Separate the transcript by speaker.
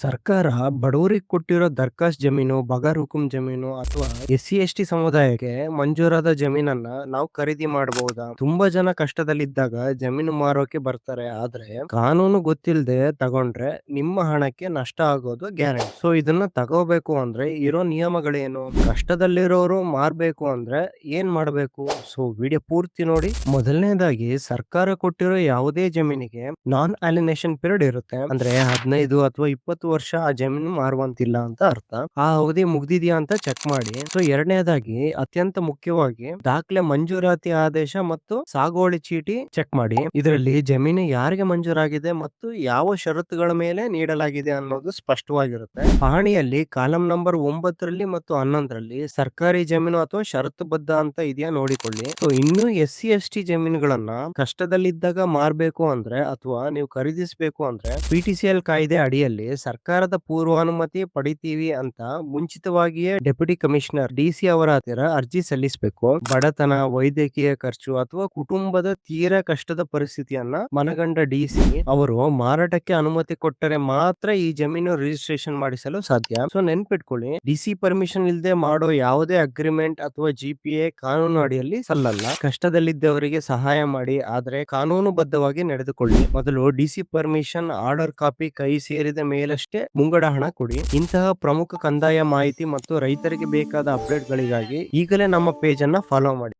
Speaker 1: ಸರ್ಕಾರ ಬಡವರಿಗೆ ಕೊಟ್ಟಿರೋ ದರ್ಖಾಸ್ ಜಮೀನು, ಬಗರ್ ಹುಕುಂ ಜಮೀನು ಅಥವಾ ಎಸ್ಸಿ ಎಸ್ಟಿ ಸಮುದಾಯಕ್ಕೆ ಮಂಜೂರಾದ ಜಮೀನನ್ನ ನಾವು ಖರೀದಿ ಮಾಡಬಹುದಾ? ತುಂಬಾ ಜನ ಕಷ್ಟದಲ್ಲಿದ್ದಾಗ ಜಮೀನು ಮಾರೋಕೆ ಬರ್ತಾರೆ. ಆದ್ರೆ ಕಾನೂನು ಗೊತ್ತಿಲ್ಲದೆ ತಗೊಂಡ್ರೆ ನಿಮ್ಮ ಹಣಕ್ಕೆ ನಷ್ಟ ಆಗೋದು ಗ್ಯಾರಂಟಿ. ಸೊ ಇದನ್ನ ತಗೋಬೇಕು ಅಂದ್ರೆ ಇರೋ ನಿಯಮಗಳೇನು? ಕಷ್ಟದಲ್ಲಿರೋರು ಮಾರ್ಬೇಕು ಅಂದ್ರೆ ಏನ್ ಮಾಡ್ಬೇಕು? ಸೊ ವಿಡಿಯೋ ಪೂರ್ತಿ ನೋಡಿ. ಮೊದಲನೇದಾಗಿ ಸರ್ಕಾರ ಕೊಟ್ಟಿರೋ ಯಾವುದೇ ಜಮೀನಿಗೆ ನಾನ್ ಅಲಿನೇಷನ್ ಪೀರಿಯಡ್ ಇರುತ್ತೆ. ಅಂದ್ರೆ 15 ಅಥವಾ 20 ವರ್ಷ ಆ ಜಮೀನು ಮಾರುವಂತಿಲ್ಲ ಅಂತ ಅರ್ಥ. ಆ ಅವಧಿ ಮುಗ್ದಿದ್ಯಾ ಅಂತ ಚೆಕ್ ಮಾಡಿ. ಸೊ ಎರಡನೇದಾಗಿ ಅತ್ಯಂತ ಮುಖ್ಯವಾಗಿ ದಾಖಲೆ ಮಂಜೂರಾತಿ ಆದೇಶ ಮತ್ತು ಸಾಗುವಳಿ ಚೀಟಿ ಚೆಕ್ ಮಾಡಿ. ಇದರಲ್ಲಿ ಜಮೀನು ಯಾರಿಗೆ ಮಂಜೂರಾಗಿದೆ ಮತ್ತು ಯಾವ ಷರತ್ತುಗಳ ಮೇಲೆ ನೀಡಲಾಗಿದೆ ಅನ್ನೋದು ಸ್ಪಷ್ಟವಾಗಿರುತ್ತೆ. ಪಹಣಿಯಲ್ಲಿ ಕಾಲಂ ನಂಬರ್ 9ರಲ್ಲಿ ಮತ್ತು 11ರಲ್ಲಿ ಸರ್ಕಾರಿ ಜಮೀನು ಅಥವಾ ಷರತ್ತುಬದ್ಧ ಅಂತ ಇದೆಯಾ ನೋಡಿಕೊಳ್ಳಿ. ಸೊ ಇನ್ನು ಎಸ್ಸಿ ಎಸ್ಟಿ ಜಮೀನುಗಳನ್ನ ಕಷ್ಟದಲ್ಲಿದ್ದಾಗ ಮಾರ್ಬೇಕು ಅಂದ್ರೆ ಅಥವಾ ನೀವು ಖರೀದಿಸಬೇಕು ಅಂದ್ರೆ ಪಿಟಿಸಿಎಲ್ ಕಾಯ್ದೆ ಅಡಿಯಲ್ಲಿ ಸರ್ಕಾರದ ಪೂರ್ವಾನುಮತಿ ಪಡಿತೀವಿ ಅಂತ ಮುಂಚಿತವಾಗಿಯೇ ಡೆಪ್ಯೂಟಿ ಕಮಿಷನರ್ ಡಿಸಿ ಅವರ ಹತ್ತಿರ ಅರ್ಜಿ ಸಲ್ಲಿಸಬೇಕು. ಬಡತನ, ವೈದ್ಯಕೀಯ ಖರ್ಚು ಅಥವಾ ಕುಟುಂಬದ ತೀರಾ ಕಷ್ಟದ ಪರಿಸ್ಥಿತಿಯನ್ನ ಮನಗಂಡ ಡಿಸಿ ಅವರು ಮಾರಾಟಕ್ಕೆ ಅನುಮತಿ ಕೊಟ್ಟರೆ ಮಾತ್ರ ಈ ಜಮೀನು ರಿಜಿಸ್ಟ್ರೇಷನ್ ಮಾಡಿಸಲು ಸಾಧ್ಯ. ಸೊ ನೆನ್ಪಿಟ್ಕೊಳ್ಳಿ, ಡಿಸಿ ಪರ್ಮಿಷನ್ ಇಲ್ಲದೆ ಮಾಡೋ ಯಾವುದೇ ಅಗ್ರಿಮೆಂಟ್ ಅಥವಾ ಜಿಪಿಎ ಕಾನೂನು ಅಡಿಯಲ್ಲಿ ಸಲ್ಲಲ್ಲ. ಕಷ್ಟದಲ್ಲಿದ್ದವರಿಗೆ ಸಹಾಯ ಮಾಡಿ, ಆದ್ರೆ ಕಾನೂನುಬದ್ಧವಾಗಿ ನಡೆದುಕೊಳ್ಳಿ. ಮೊದಲು ಡಿಸಿ ಪರ್ಮಿಷನ್ ಆರ್ಡರ್ ಕಾಪಿ ಕೈ ಸೇರಿದ ಮೇಲಷ್ಟೇ ಮುಂಗಡ ಹಣ ಕೊಡಿ. ಇಂತಹ ಪ್ರಮುಖ ಕಂದಾಯ ಮಾಹಿತಿ ಮತ್ತು ರೈತರಿಗೆ ಬೇಕಾದ ಅಪ್ಡೇಟ್ ಗಳಿಗಾಗಿ ಈಗಲೇ ನಮ್ಮ ಪೇಜ್ ಅನ್ನ ಫಾಲೋ ಮಾಡಿ.